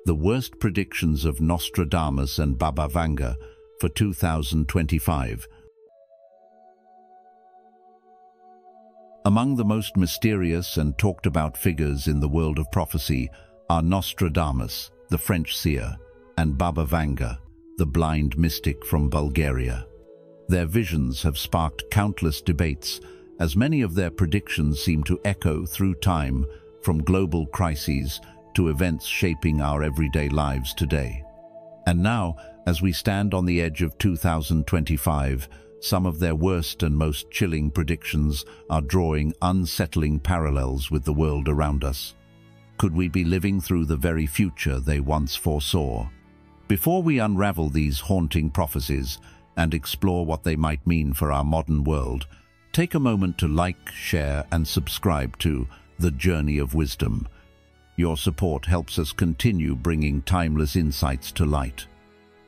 the worst predictions of Nostradamus and Baba Vanga for 2025. Among the most mysterious and talked-about figures in the world of prophecy are Nostradamus, the French seer, and Baba Vanga, the blind mystic from Bulgaria. Their visions have sparked countless debates, as many of their predictions seem to echo through time, from global crises to events shaping our everyday lives today. And now, as we stand on the edge of 2025, some of their worst and most chilling predictions are drawing unsettling parallels with the world around us. Could we be living through the very future they once foresaw? Before we unravel these haunting prophecies and explore what they might mean for our modern world, take a moment to like, share, and subscribe to The Journey of Wisdom. Your support helps us continue bringing timeless insights to light.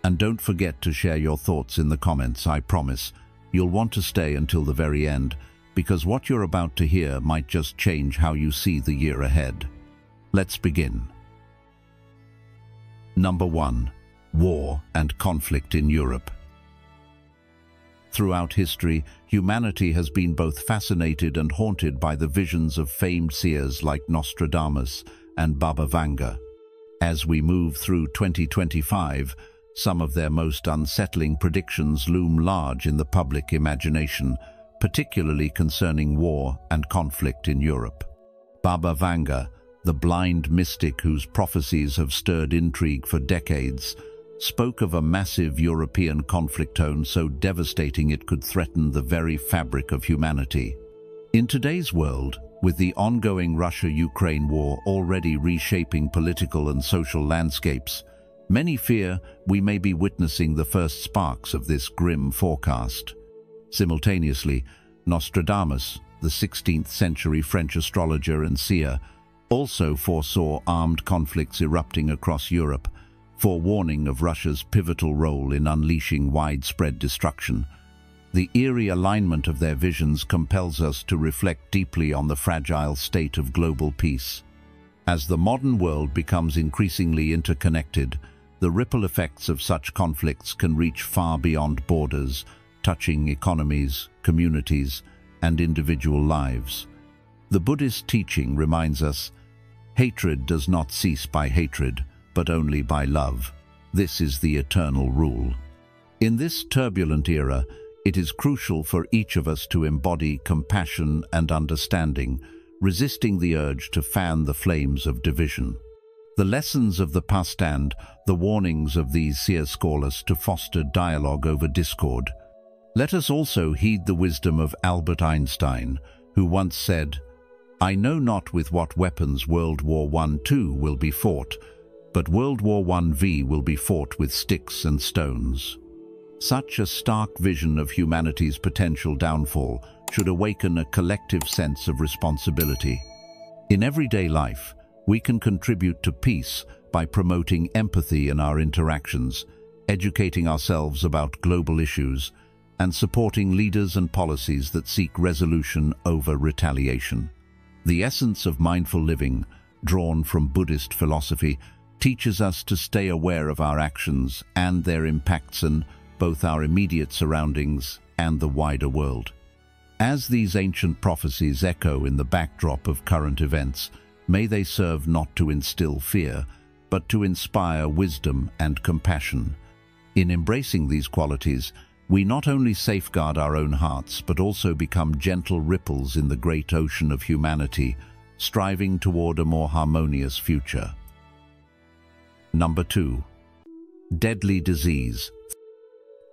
And don't forget to share your thoughts in the comments. I promise you'll want to stay until the very end, because what you're about to hear might just change how you see the year ahead. Let's begin. Number 1. War and conflict in Europe. Throughout history, humanity has been both fascinated and haunted by the visions of famed seers like Nostradamus and Baba Vanga. As we move through 2025, some of their most unsettling predictions loom large in the public imagination, particularly concerning war and conflict in Europe. Baba Vanga, the blind mystic whose prophecies have stirred intrigue for decades, spoke of a massive European conflict zone so devastating it could threaten the very fabric of humanity. In today's world, with the ongoing Russia-Ukraine war already reshaping political and social landscapes, many fear we may be witnessing the first sparks of this grim forecast. Simultaneously, Nostradamus, the 16th century French astrologer and seer, also foresaw armed conflicts erupting across Europe, forewarning of Russia's pivotal role in unleashing widespread destruction. The eerie alignment of their visions compels us to reflect deeply on the fragile state of global peace. As the modern world becomes increasingly interconnected, the ripple effects of such conflicts can reach far beyond borders, touching economies, communities, and individual lives. The Buddhist teaching reminds us, hatred does not cease by hatred, but only by love. This is the eternal rule. In this turbulent era, it is crucial for each of us to embody compassion and understanding, resisting the urge to fan the flames of division. The lessons of the past and the warnings of these seers call us to foster dialogue over discord. Let us also heed the wisdom of Albert Einstein, who once said, "I know not with what weapons World War I-II will be fought, but World War I-V will be fought with sticks and stones." Such a stark vision of humanity's potential downfall should awaken a collective sense of responsibility. In everyday life, we can contribute to peace by promoting empathy in our interactions, educating ourselves about global issues, and supporting leaders and policies that seek resolution over retaliation. The essence of mindful living, drawn from Buddhist philosophy, teaches us to stay aware of our actions and their impacts on both our immediate surroundings and the wider world. As these ancient prophecies echo in the backdrop of current events, may they serve not to instill fear, but to inspire wisdom and compassion. In embracing these qualities, we not only safeguard our own hearts, but also become gentle ripples in the great ocean of humanity, striving toward a more harmonious future. Number 2. Deadly disease.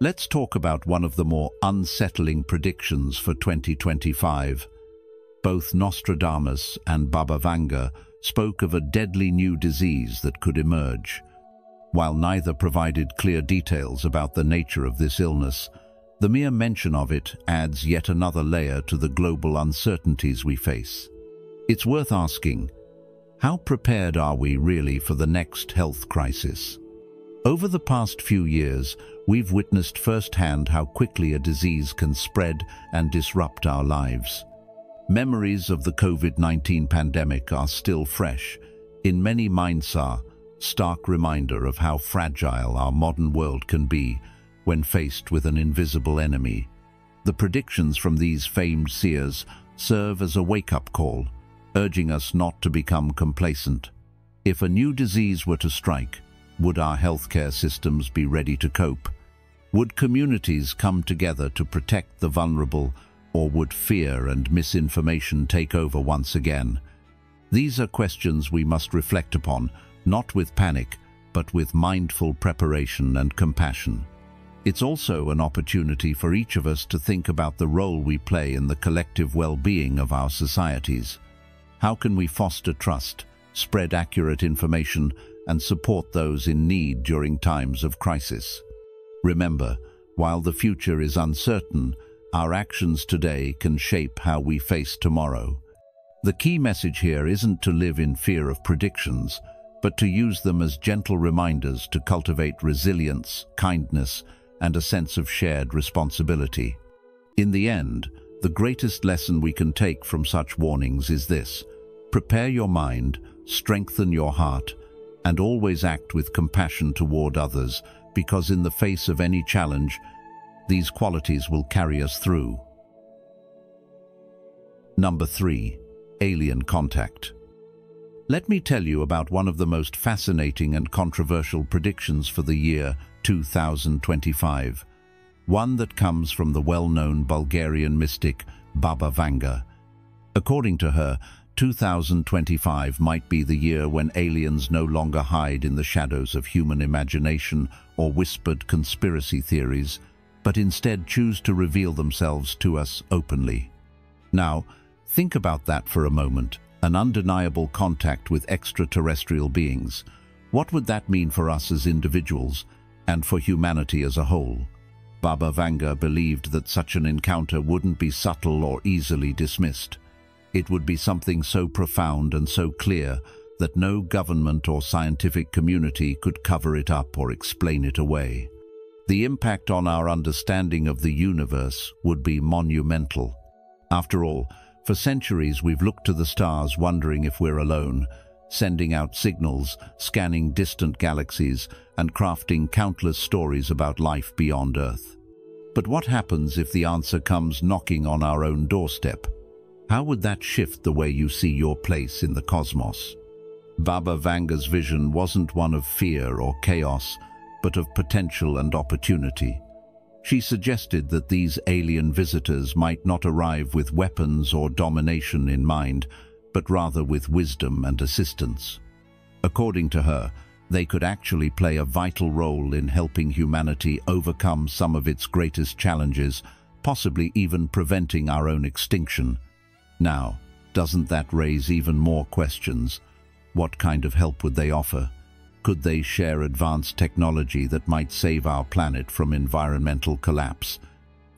Let's talk about one of the more unsettling predictions for 2025. Both Nostradamus and Baba Vanga spoke of a deadly new disease that could emerge. While neither provided clear details about the nature of this illness, the mere mention of it adds yet another layer to the global uncertainties we face. It's worth asking, how prepared are we really for the next health crisis? Over the past few years, we've witnessed firsthand how quickly a disease can spread and disrupt our lives. Memories of the COVID-19 pandemic are still fresh. In many minds, stark reminder of how fragile our modern world can be when faced with an invisible enemy. The predictions from these famed seers serve as a wake-up call, urging us not to become complacent. If a new disease were to strike, would our healthcare systems be ready to cope? Would communities come together to protect the vulnerable, or would fear and misinformation take over once again? These are questions we must reflect upon, not with panic, but with mindful preparation and compassion. It's also an opportunity for each of us to think about the role we play in the collective well-being of our societies. How can we foster trust, spread accurate information, and support those in need during times of crisis? Remember, while the future is uncertain, our actions today can shape how we face tomorrow. The key message here isn't to live in fear of predictions, but to use them as gentle reminders to cultivate resilience, kindness, and a sense of shared responsibility. In the end, the greatest lesson we can take from such warnings is this: prepare your mind, strengthen your heart, and always act with compassion toward others, because in the face of any challenge, these qualities will carry us through. Number 3. Alien contact. Let me tell you about one of the most fascinating and controversial predictions for the year 2025, one that comes from the well-known Bulgarian mystic Baba Vanga. According to her, 2025 might be the year when aliens no longer hide in the shadows of human imagination or whispered conspiracy theories, but instead choose to reveal themselves to us openly. Now, think about that for a moment. An undeniable contact with extraterrestrial beings. What would that mean for us as individuals and for humanity as a whole? Baba Vanga believed that such an encounter wouldn't be subtle or easily dismissed. It would be something so profound and so clear that no government or scientific community could cover it up or explain it away. The impact on our understanding of the universe would be monumental. After all, for centuries we've looked to the stars wondering if we're alone, sending out signals, scanning distant galaxies, and crafting countless stories about life beyond Earth. But what happens if the answer comes knocking on our own doorstep? How would that shift the way you see your place in the cosmos? Baba Vanga's vision wasn't one of fear or chaos, but of potential and opportunity. She suggested that these alien visitors might not arrive with weapons or domination in mind, but rather with wisdom and assistance. According to her, they could actually play a vital role in helping humanity overcome some of its greatest challenges, possibly even preventing our own extinction. Now, doesn't that raise even more questions? What kind of help would they offer? Could they share advanced technology that might save our planet from environmental collapse?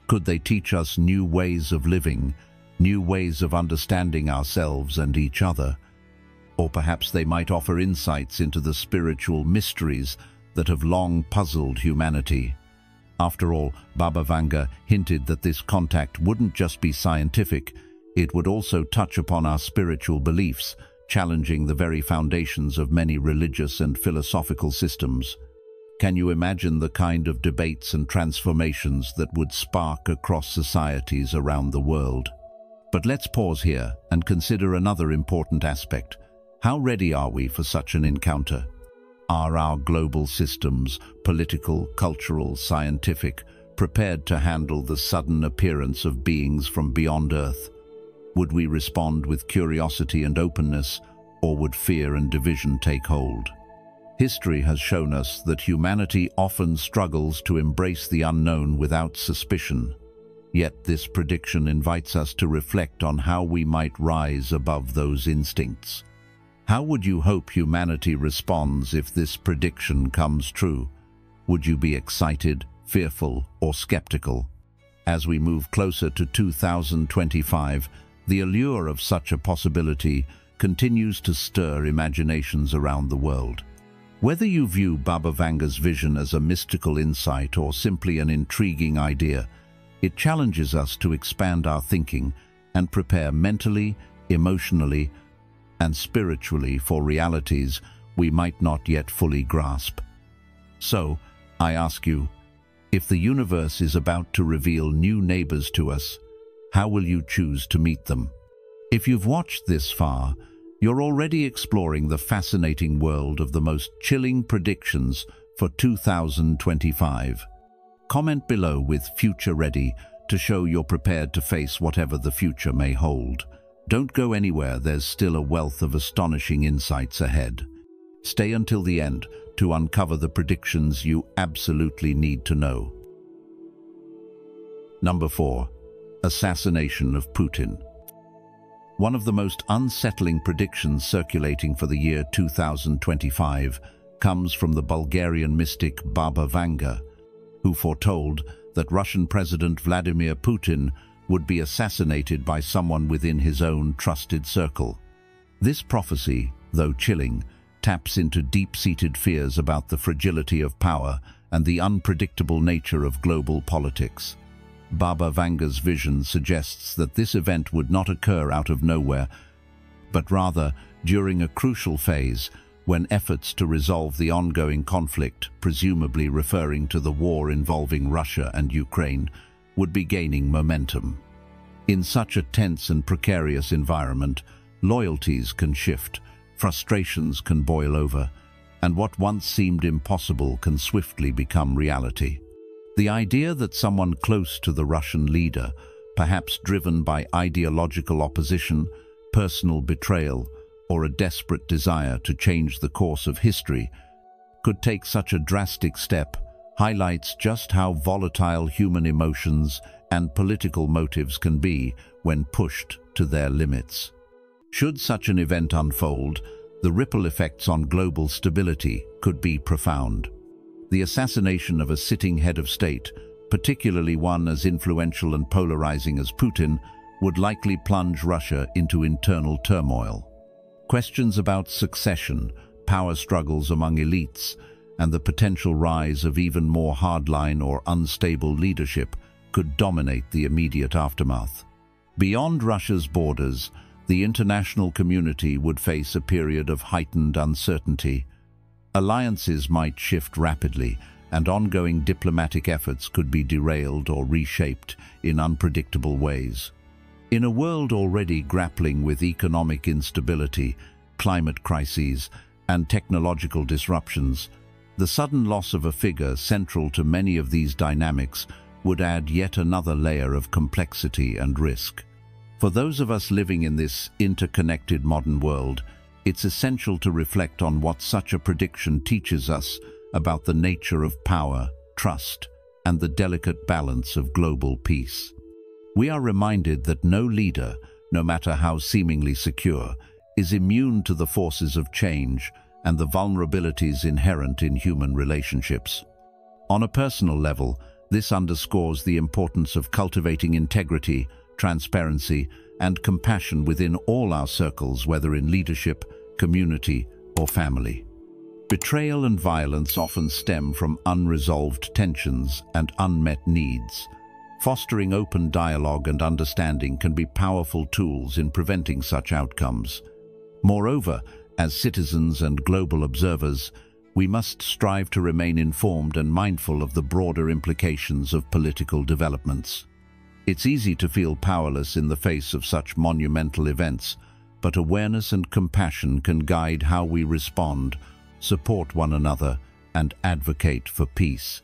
Could they teach us new ways of living, new ways of understanding ourselves and each other? Or perhaps they might offer insights into the spiritual mysteries that have long puzzled humanity. After all, Baba Vanga hinted that this contact wouldn't just be scientific, it would also touch upon our spiritual beliefs, challenging the very foundations of many religious and philosophical systems. Can you imagine the kind of debates and transformations that would spark across societies around the world? But let's pause here and consider another important aspect. How ready are we for such an encounter? Are our global systems, political, cultural, scientific, prepared to handle the sudden appearance of beings from beyond Earth? Would we respond with curiosity and openness, or would fear and division take hold? History has shown us that humanity often struggles to embrace the unknown without suspicion. Yet this prediction invites us to reflect on how we might rise above those instincts. How would you hope humanity responds if this prediction comes true? Would you be excited, fearful, or skeptical? As we move closer to 2025, the allure of such a possibility continues to stir imaginations around the world. Whether you view Baba Vanga's vision as a mystical insight or simply an intriguing idea, it challenges us to expand our thinking and prepare mentally, emotionally, and spiritually for realities we might not yet fully grasp. So, I ask you, if the universe is about to reveal new neighbors to us, how will you choose to meet them? If you've watched this far, you're already exploring the fascinating world of the most chilling predictions for 2025. Comment below with "Future Ready" to show you're prepared to face whatever the future may hold. Don't go anywhere, there's still a wealth of astonishing insights ahead. Stay until the end to uncover the predictions you absolutely need to know. Number 4. Assassination of Putin. One of the most unsettling predictions circulating for the year 2025 comes from the Bulgarian mystic Baba Vanga, who foretold that Russian President Vladimir Putin would be assassinated by someone within his own trusted circle. This prophecy, though chilling, taps into deep-seated fears about the fragility of power and the unpredictable nature of global politics. Baba Vanga's vision suggests that this event would not occur out of nowhere, but rather during a crucial phase when efforts to resolve the ongoing conflict, presumably referring to the war involving Russia and Ukraine, would be gaining momentum. In such a tense and precarious environment, loyalties can shift, frustrations can boil over, and what once seemed impossible can swiftly become reality. The idea that someone close to the Russian leader, perhaps driven by ideological opposition, personal betrayal, or a desperate desire to change the course of history, could take such a drastic step, highlights just how volatile human emotions and political motives can be when pushed to their limits. Should such an event unfold, the ripple effects on global stability could be profound. The assassination of a sitting head of state, particularly one as influential and polarizing as Putin, would likely plunge Russia into internal turmoil. Questions about succession, power struggles among elites, and the potential rise of even more hardline or unstable leadership could dominate the immediate aftermath. Beyond Russia's borders, the international community would face a period of heightened uncertainty. Alliances might shift rapidly, and ongoing diplomatic efforts could be derailed or reshaped in unpredictable ways. In a world already grappling with economic instability, climate crises, and technological disruptions, the sudden loss of a figure central to many of these dynamics would add yet another layer of complexity and risk. For those of us living in this interconnected modern world, it's essential to reflect on what such a prediction teaches us about the nature of power, trust, and the delicate balance of global peace. We are reminded that no leader, no matter how seemingly secure, is immune to the forces of change and the vulnerabilities inherent in human relationships. On a personal level, this underscores the importance of cultivating integrity, transparency, and compassion within all our circles, whether in leadership, community, or family. Betrayal and violence often stem from unresolved tensions and unmet needs. Fostering open dialogue and understanding can be powerful tools in preventing such outcomes. Moreover, as citizens and global observers, we must strive to remain informed and mindful of the broader implications of political developments. It's easy to feel powerless in the face of such monumental events, but awareness and compassion can guide how we respond, support one another, and advocate for peace.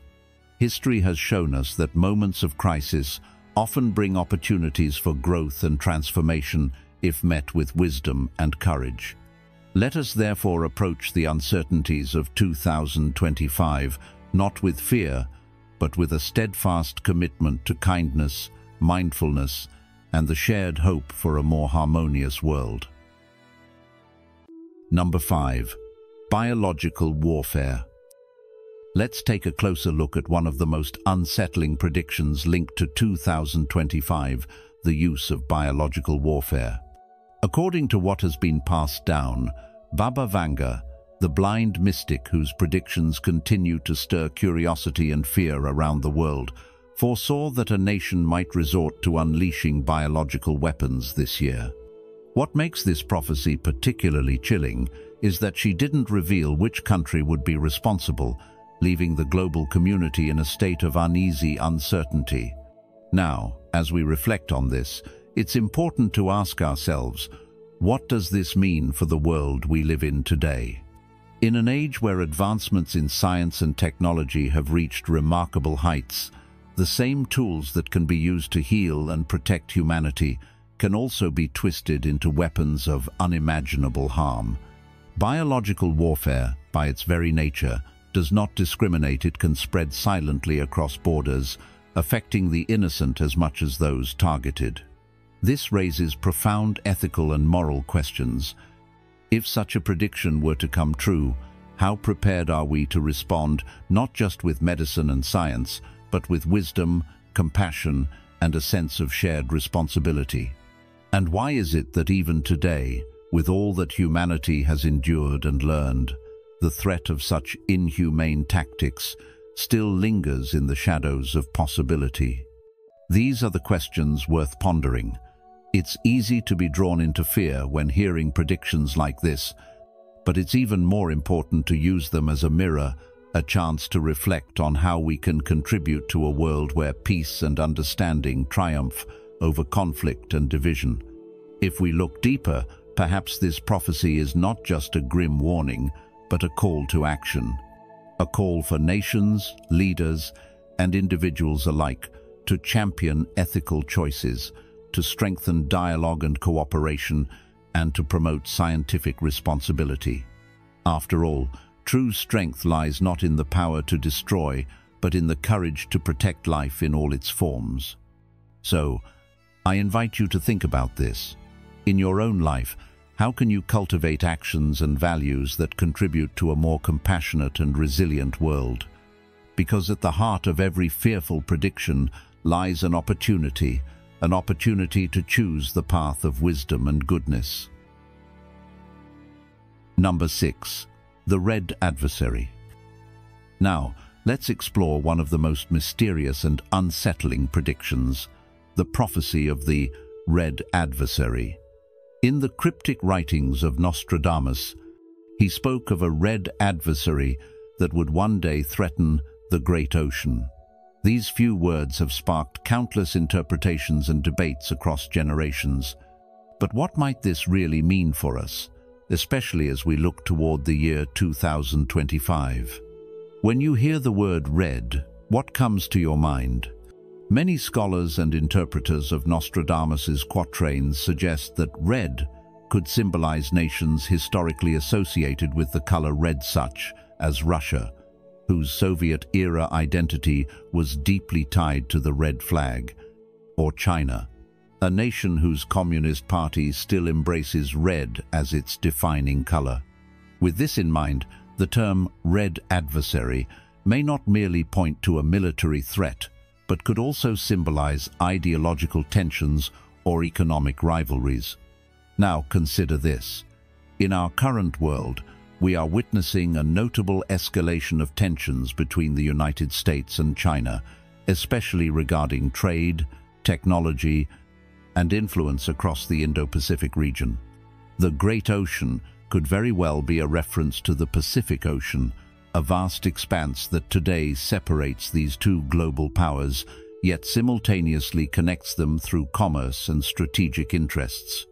History has shown us that moments of crisis often bring opportunities for growth and transformation if met with wisdom and courage. Let us therefore approach the uncertainties of 2025 not with fear, but with a steadfast commitment to kindness, mindfulness, and the shared hope for a more harmonious world. Number 5. Biological warfare. Let's take a closer look at one of the most unsettling predictions linked to 2025, the use of biological warfare. According to what has been passed down, Baba Vanga, the blind mystic whose predictions continue to stir curiosity and fear around the world, foresaw that a nation might resort to unleashing biological weapons this year. What makes this prophecy particularly chilling is that she didn't reveal which country would be responsible, leaving the global community in a state of uneasy uncertainty. Now, as we reflect on this, it's important to ask ourselves, what does this mean for the world we live in today? In an age where advancements in science and technology have reached remarkable heights, the same tools that can be used to heal and protect humanity can also be twisted into weapons of unimaginable harm. Biological warfare, by its very nature, does not discriminate. It can spread silently across borders, affecting the innocent as much as those targeted. This raises profound ethical and moral questions. If such a prediction were to come true, how prepared are we to respond, not just with medicine and science, but with wisdom, compassion, and a sense of shared responsibility? And why is it that even today, with all that humanity has endured and learned, the threat of such inhumane tactics still lingers in the shadows of possibility? These are the questions worth pondering. It's easy to be drawn into fear when hearing predictions like this, but it's even more important to use them as a mirror, a chance to reflect on how we can contribute to a world where peace and understanding triumph over conflict and division. If we look deeper, perhaps this prophecy is not just a grim warning, but a call to action. A call for nations, leaders, and individuals alike to champion ethical choices, to strengthen dialogue and cooperation, and to promote scientific responsibility. After all, true strength lies not in the power to destroy, but in the courage to protect life in all its forms. So, I invite you to think about this. In your own life, how can you cultivate actions and values that contribute to a more compassionate and resilient world? Because at the heart of every fearful prediction lies an opportunity to choose the path of wisdom and goodness. Number 6. The Red Adversary. Now, let's explore one of the most mysterious and unsettling predictions, the prophecy of the Red Adversary. In the cryptic writings of Nostradamus, he spoke of a red adversary that would one day threaten the great ocean. These few words have sparked countless interpretations and debates across generations. But what might this really mean for us, especially as we look toward the year 2025? When you hear the word red, what comes to your mind? Many scholars and interpreters of Nostradamus's quatrains suggest that red could symbolize nations historically associated with the color red, such as Russia, whose Soviet-era identity was deeply tied to the red flag, or China, a nation whose Communist Party still embraces red as its defining color. With this in mind, the term red adversary may not merely point to a military threat, but could also symbolize ideological tensions or economic rivalries. Now consider this. In our current world, we are witnessing a notable escalation of tensions between the United States and China, especially regarding trade, technology, and influence across the Indo-Pacific region. The Great Ocean could very well be a reference to the Pacific Ocean, a vast expanse that today separates these two global powers, yet simultaneously connects them through commerce and strategic interests.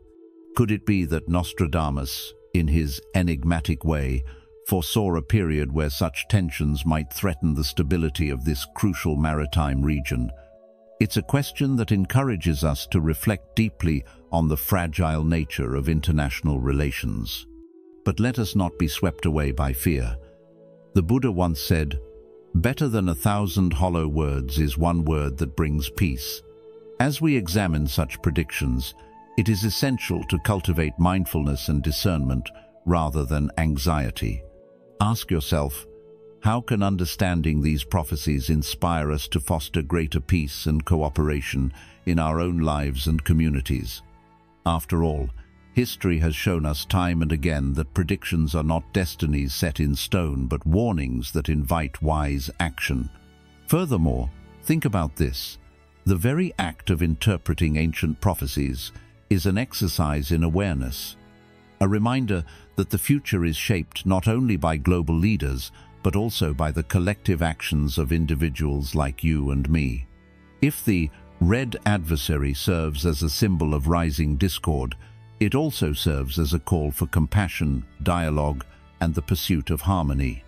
Could it be that Nostradamus, in his enigmatic way, foresaw a period where such tensions might threaten the stability of this crucial maritime region? It's a question that encourages us to reflect deeply on the fragile nature of international relations. But let us not be swept away by fear. The Buddha once said, "Better than 1,000 hollow words is one word that brings peace." As we examine such predictions, it is essential to cultivate mindfulness and discernment rather than anxiety. Ask yourself, how can understanding these prophecies inspire us to foster greater peace and cooperation in our own lives and communities? After all, history has shown us time and again that predictions are not destinies set in stone, but warnings that invite wise action. Furthermore, think about this. The very act of interpreting ancient prophecies is an exercise in awareness. a reminder that the future is shaped not only by global leaders, but also by the collective actions of individuals like you and me. If the red adversary serves as a symbol of rising discord, it also serves as a call for compassion, dialogue, and the pursuit of harmony.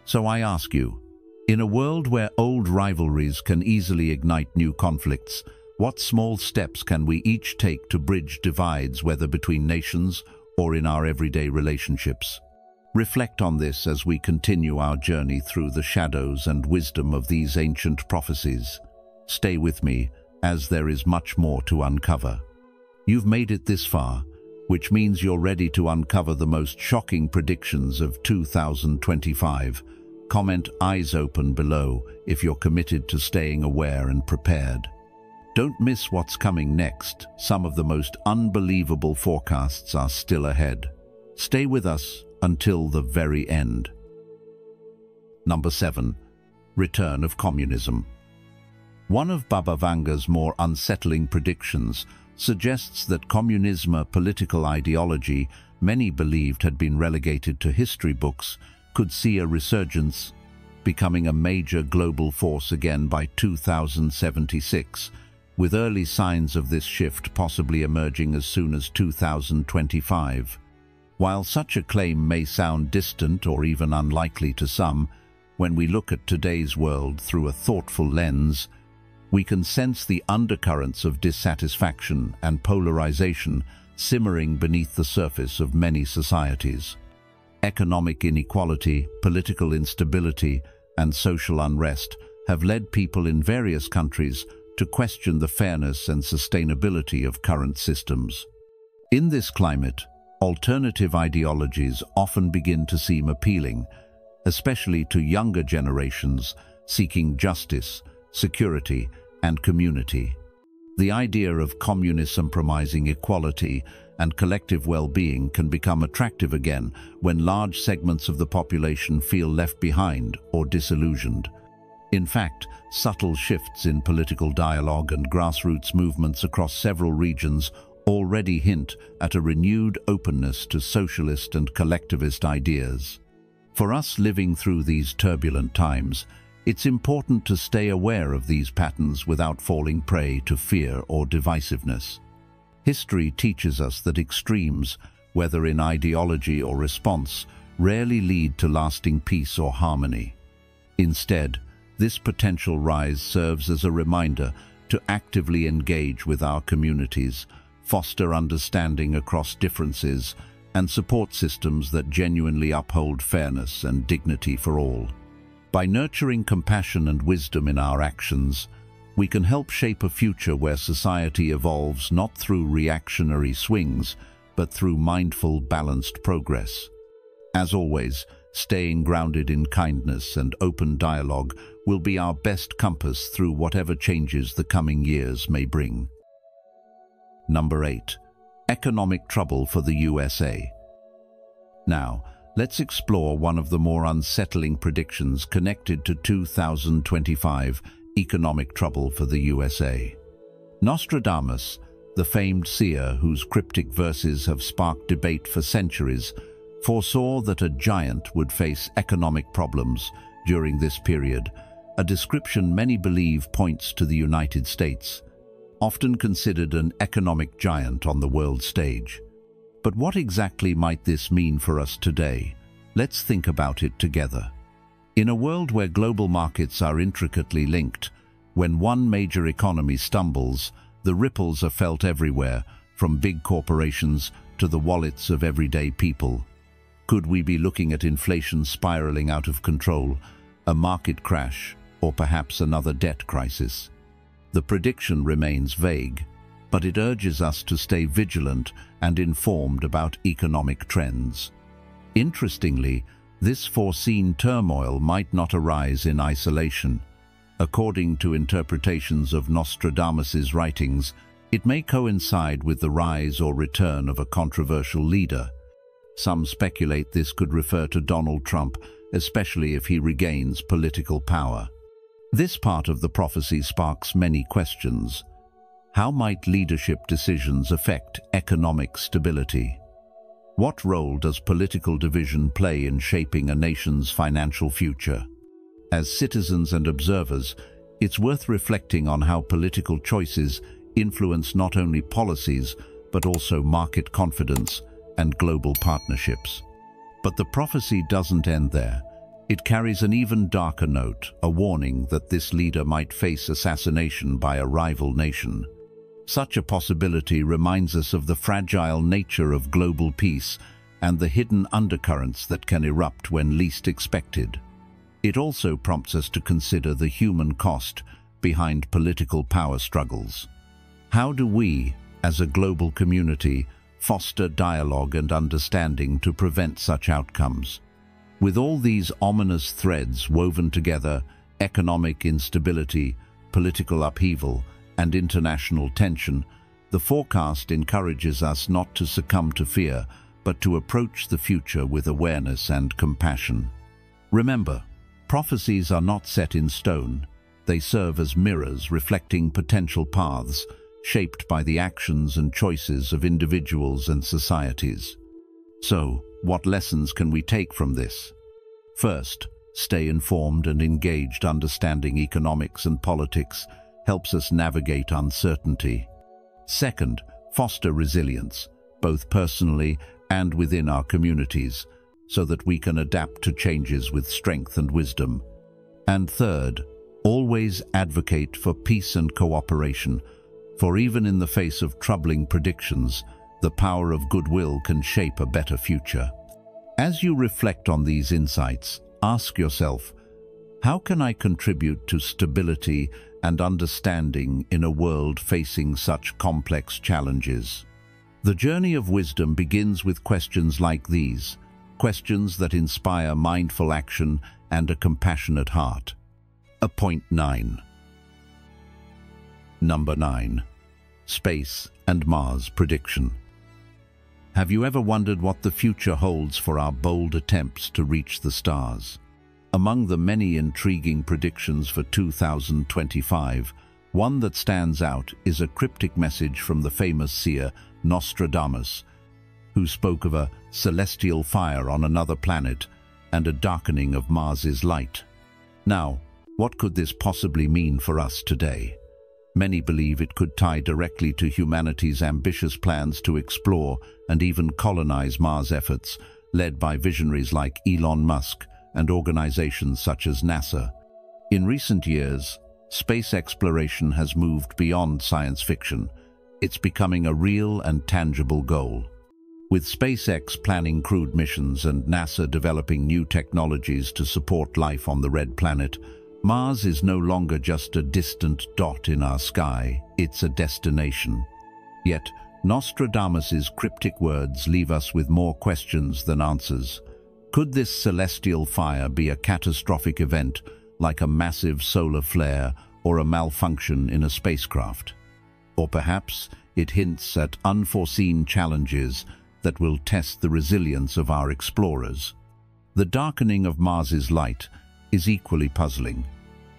So I ask you, in a world where old rivalries can easily ignite new conflicts, what small steps can we each take to bridge divides, whether between nations or in our everyday relationships? Reflect on this as we continue our journey through the shadows and wisdom of these ancient prophecies. Stay with me, as there is much more to uncover. You've made it this far, which means you're ready to uncover the most shocking predictions of 2025. Comment "Eyes open" below if you're committed to staying aware and prepared. Don't miss what's coming next. Some of the most unbelievable forecasts are still ahead. Stay with us until the very end. Number 7. Return of Communism. One of Baba Vanga's more unsettling predictions suggests that communism, a political ideology many believed had been relegated to history books, could see a resurgence, becoming a major global force again by 2076, with early signs of this shift possibly emerging as soon as 2025. While such a claim may sound distant or even unlikely to some, when we look at today's world through a thoughtful lens, we can sense the undercurrents of dissatisfaction and polarization simmering beneath the surface of many societies. Economic inequality, political instability, and social unrest have led people in various countries to question the fairness and sustainability of current systems. In this climate, alternative ideologies often begin to seem appealing, especially to younger generations seeking justice, security, and community. The idea of communism promising equality and collective well-being can become attractive again when large segments of the population feel left behind or disillusioned. In fact, subtle shifts in political dialogue and grassroots movements across several regions already hint at a renewed openness to socialist and collectivist ideas. For us living through these turbulent times, it's important to stay aware of these patterns without falling prey to fear or divisiveness. History teaches us that extremes, whether in ideology or response, rarely lead to lasting peace or harmony. Instead, this potential rise serves as a reminder to actively engage with our communities, foster understanding across differences, and support systems that genuinely uphold fairness and dignity for all. By nurturing compassion and wisdom in our actions, we can help shape a future where society evolves not through reactionary swings, but through mindful, balanced progress. As always, staying grounded in kindness and open dialogue will be our best compass through whatever changes the coming years may bring. Number 8. Economic trouble for the USA. Now, let's explore one of the more unsettling predictions connected to 2025 economic trouble for the USA. Nostradamus, the famed seer whose cryptic verses have sparked debate for centuries, foresaw that a giant would face economic problems during this period, a description many believe points to the United States, often considered an economic giant on the world stage. But what exactly might this mean for us today? Let's think about it together. In a world where global markets are intricately linked, when one major economy stumbles, the ripples are felt everywhere, from big corporations to the wallets of everyday people. Could we be looking at inflation spiraling out of control, a market crash, or perhaps another debt crisis? The prediction remains vague, but it urges us to stay vigilant and informed about economic trends. Interestingly, this foreseen turmoil might not arise in isolation. According to interpretations of Nostradamus's writings, it may coincide with the rise or return of a controversial leader. Some speculate this could refer to Donald Trump, especially if he regains political power. This part of the prophecy sparks many questions. How might leadership decisions affect economic stability? What role does political division play in shaping a nation's financial future? As citizens and observers, it's worth reflecting on how political choices influence not only policies, but also market confidence and global partnerships. But the prophecy doesn't end there. It carries an even darker note, a warning that this leader might face assassination by a rival nation. Such a possibility reminds us of the fragile nature of global peace and the hidden undercurrents that can erupt when least expected. It also prompts us to consider the human cost behind political power struggles. How do we, as a global community, foster dialogue and understanding to prevent such outcomes? With all these ominous threads woven together, economic instability, political upheaval, and international tension, the forecast encourages us not to succumb to fear, but to approach the future with awareness and compassion. Remember, prophecies are not set in stone. They serve as mirrors reflecting potential paths, shaped by the actions and choices of individuals and societies. So, what lessons can we take from this? First, stay informed and engaged. Understanding economics and politics helps us navigate uncertainty. Second, foster resilience, both personally and within our communities, so that we can adapt to changes with strength and wisdom. And third, always advocate for peace and cooperation, for even in the face of troubling predictions, the power of goodwill can shape a better future. As you reflect on these insights, ask yourself, how can I contribute to stability and understanding in a world facing such complex challenges? The journey of wisdom begins with questions like these, questions that inspire mindful action and a compassionate heart. Point 9. Number 9. Space and Mars prediction. Have you ever wondered what the future holds for our bold attempts to reach the stars? Among the many intriguing predictions for 2025, one that stands out is a cryptic message from the famous seer Nostradamus, who spoke of a celestial fire on another planet and a darkening of Mars's light. Now, what could this possibly mean for us today? Many believe it could tie directly to humanity's ambitious plans to explore and even colonize Mars efforts, led by visionaries like Elon Musk and organizations such as NASA. In recent years, space exploration has moved beyond science fiction. It's becoming a real and tangible goal. With SpaceX planning crewed missions and NASA developing new technologies to support life on the red planet, Mars is no longer just a distant dot in our sky, it's a destination. Yet, Nostradamus's cryptic words leave us with more questions than answers. Could this celestial fire be a catastrophic event, like a massive solar flare or a malfunction in a spacecraft? Or perhaps it hints at unforeseen challenges that will test the resilience of our explorers. The darkening of Mars's light is equally puzzling.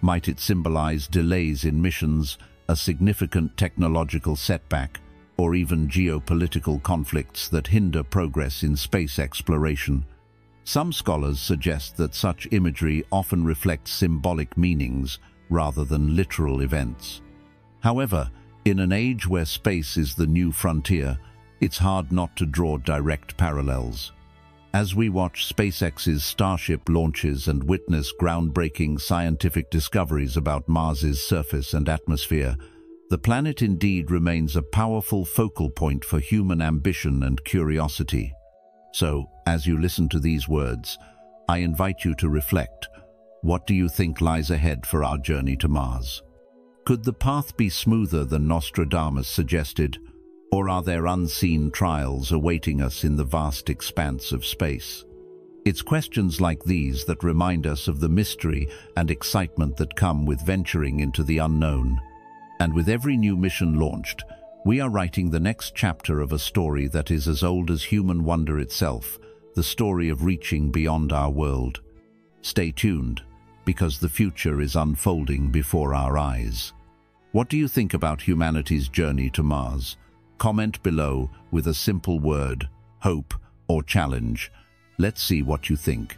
Might it symbolize delays in missions, a significant technological setback, or even geopolitical conflicts that hinder progress in space exploration? Some scholars suggest that such imagery often reflects symbolic meanings rather than literal events. However, in an age where space is the new frontier, it's hard not to draw direct parallels. As we watch SpaceX's Starship launches and witness groundbreaking scientific discoveries about Mars's surface and atmosphere, the planet indeed remains a powerful focal point for human ambition and curiosity. So, as you listen to these words, I invite you to reflect. What do you think lies ahead for our journey to Mars? Could the path be smoother than Nostradamus suggested? Or are there unseen trials awaiting us in the vast expanse of space? It's questions like these that remind us of the mystery and excitement that come with venturing into the unknown. And with every new mission launched, we are writing the next chapter of a story that is as old as human wonder itself, the story of reaching beyond our world. Stay tuned, because the future is unfolding before our eyes. What do you think about humanity's journey to Mars? Comment below with a simple word, hope, or challenge? Let's see what you think.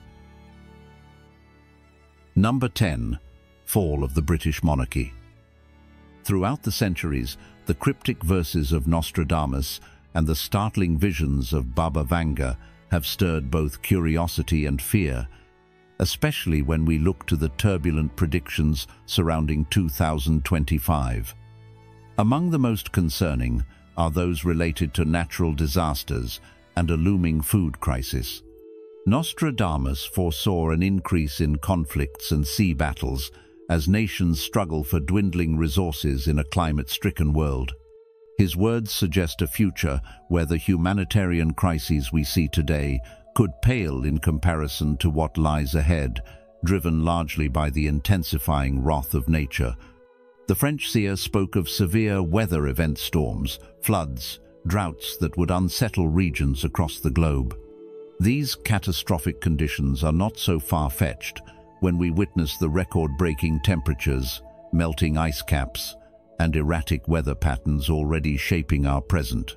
Number 10. Fall of the British Monarchy. Throughout the centuries, the cryptic verses of Nostradamus and the startling visions of Baba Vanga have stirred both curiosity and fear, especially when we look to the turbulent predictions surrounding 2025. Among the most concerning are those related to natural disasters and a looming food crisis. Nostradamus foresaw an increase in conflicts and sea battles as nations struggle for dwindling resources in a climate-stricken world. His words suggest a future where the humanitarian crises we see today could pale in comparison to what lies ahead, driven largely by the intensifying wrath of nature. The French seer spoke of severe weather event storms, floods, droughts that would unsettle regions across the globe. These catastrophic conditions are not so far-fetched when we witness the record-breaking temperatures, melting ice caps, and erratic weather patterns already shaping our present.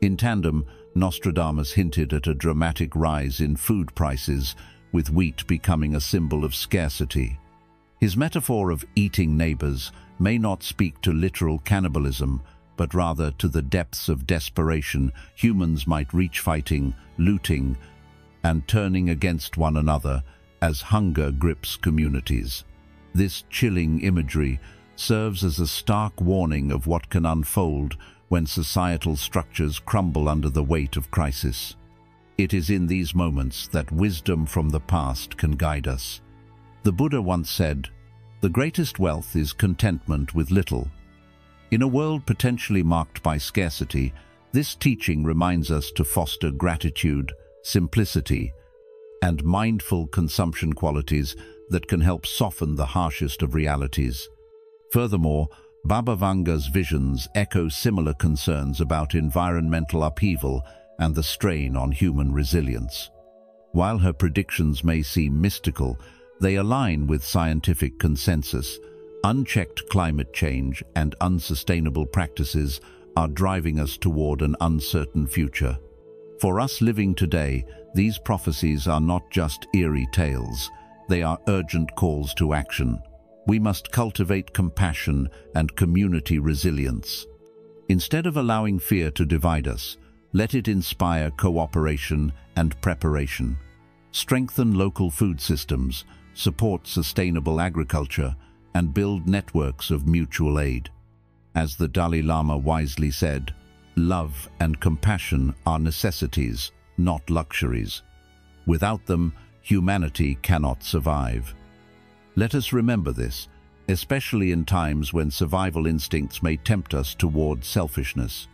In tandem, Nostradamus hinted at a dramatic rise in food prices, with wheat becoming a symbol of scarcity. His metaphor of eating neighbors may not speak to literal cannibalism, but rather to the depths of desperation humans might reach, fighting, looting, and turning against one another as hunger grips communities. This chilling imagery serves as a stark warning of what can unfold when societal structures crumble under the weight of crisis. It is in these moments that wisdom from the past can guide us. The Buddha once said, "The greatest wealth is contentment with little." In a world potentially marked by scarcity, this teaching reminds us to foster gratitude, simplicity, and mindful consumption qualities that can help soften the harshest of realities. Furthermore, Baba Vanga's visions echo similar concerns about environmental upheaval and the strain on human resilience. While her predictions may seem mystical, they align with scientific consensus. Unchecked climate change and unsustainable practices are driving us toward an uncertain future. For us living today, these prophecies are not just eerie tales, they are urgent calls to action. We must cultivate compassion and community resilience. Instead of allowing fear to divide us, let it inspire cooperation and preparation. Strengthen local food systems, support sustainable agriculture, and build networks of mutual aid. As the Dalai Lama wisely said, love and compassion are necessities, not luxuries. Without them, humanity cannot survive. Let us remember this, especially in times when survival instincts may tempt us toward selfishness.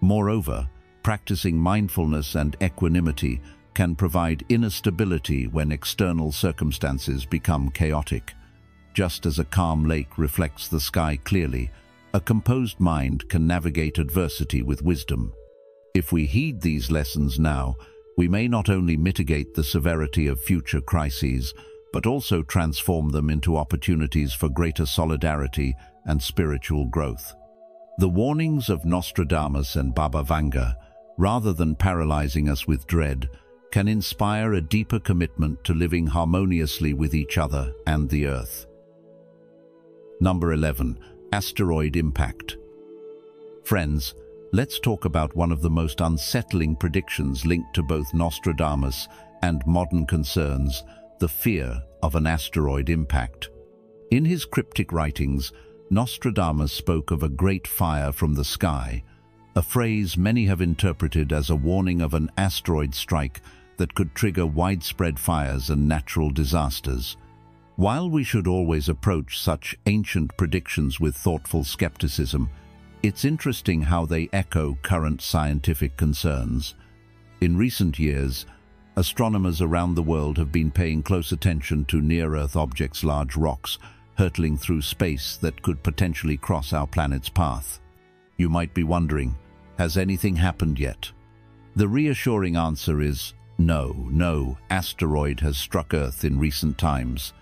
Moreover, practicing mindfulness and equanimity can provide inner stability when external circumstances become chaotic. Just as a calm lake reflects the sky clearly, a composed mind can navigate adversity with wisdom. If we heed these lessons now, we may not only mitigate the severity of future crises, but also transform them into opportunities for greater solidarity and spiritual growth. The warnings of Nostradamus and Baba Vanga, rather than paralyzing us with dread, can inspire a deeper commitment to living harmoniously with each other and the Earth. Number 11. Asteroid impact. Friends, let's talk about one of the most unsettling predictions linked to both Nostradamus and modern concerns, the fear of an asteroid impact. In his cryptic writings, Nostradamus spoke of a great fire from the sky, a phrase many have interpreted as a warning of an asteroid strike that could trigger widespread fires and natural disasters. While we should always approach such ancient predictions with thoughtful skepticism, it's interesting how they echo current scientific concerns. In recent years, astronomers around the world have been paying close attention to near-Earth objects, large rocks, hurtling through space that could potentially cross our planet's path. You might be wondering, has anything happened yet? The reassuring answer is no asteroid has struck Earth in recent times.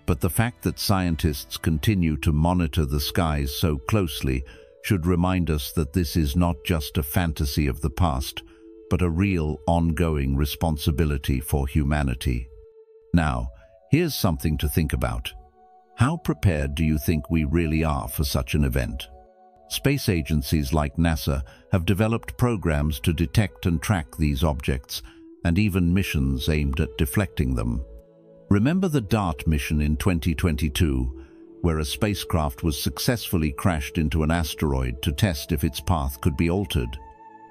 But the fact that scientists continue to monitor the skies so closely should remind us that this is not just a fantasy of the past, but a real, ongoing responsibility for humanity. Now, here's something to think about. How prepared do you think we really are for such an event? Space agencies like NASA have developed programs to detect and track these objects, and even missions aimed at deflecting them. Remember the DART mission in 2022, where a spacecraft was successfully crashed into an asteroid to test if its path could be altered?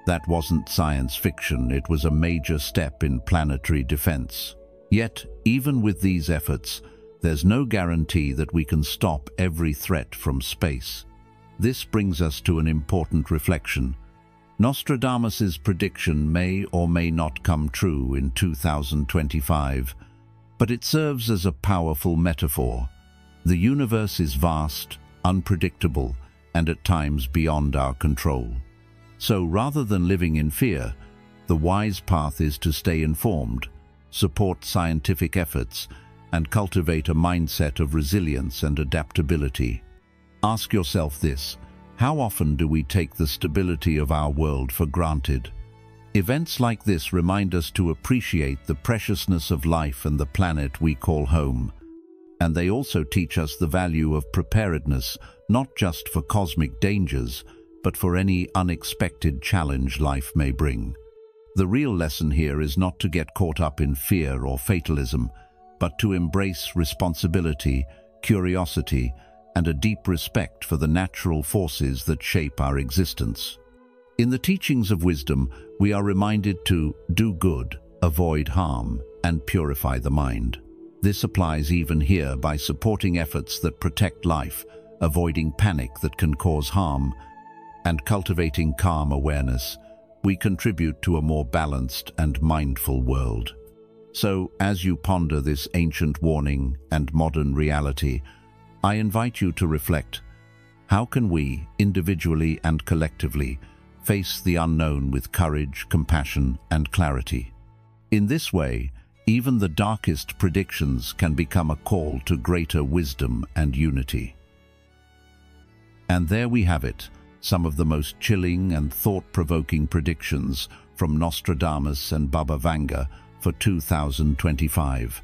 That wasn't science fiction, it was a major step in planetary defense. Yet, even with these efforts, there's no guarantee that we can stop every threat from space. This brings us to an important reflection. Nostradamus's prediction may or may not come true in 2025, but it serves as a powerful metaphor. The universe is vast, unpredictable, and at times beyond our control. So rather than living in fear, the wise path is to stay informed, support scientific efforts, and cultivate a mindset of resilience and adaptability. Ask yourself this: how often do we take the stability of our world for granted? Events like this remind us to appreciate the preciousness of life and the planet we call home. And they also teach us the value of preparedness, not just for cosmic dangers, but for any unexpected challenge life may bring. The real lesson here is not to get caught up in fear or fatalism, but to embrace responsibility, curiosity, and a deep respect for the natural forces that shape our existence. In the teachings of wisdom, we are reminded to do good, avoid harm, and purify the mind. This applies even here by supporting efforts that protect life, avoiding panic that can cause harm, and cultivating calm awareness. We contribute to a more balanced and mindful world. So, as you ponder this ancient warning and modern reality, I invite you to reflect: how can we, individually and collectively, face the unknown with courage, compassion, and clarity? In this way, even the darkest predictions can become a call to greater wisdom and unity. And there we have it, some of the most chilling and thought-provoking predictions from Nostradamus and Baba Vanga for 2025.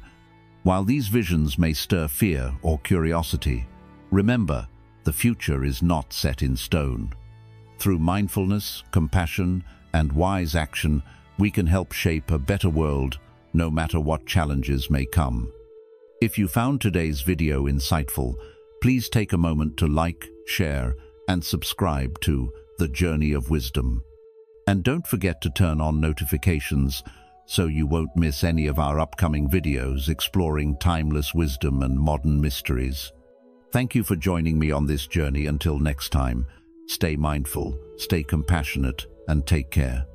While these visions may stir fear or curiosity, remember, the future is not set in stone. Through mindfulness, compassion, and wise action, we can help shape a better world, no matter what challenges may come. If you found today's video insightful, please take a moment to like, share, and subscribe to The Journey of Wisdom. And don't forget to turn on notifications so you won't miss any of our upcoming videos exploring timeless wisdom and modern mysteries. Thank you for joining me on this journey. Until next time, stay mindful, stay compassionate, and take care.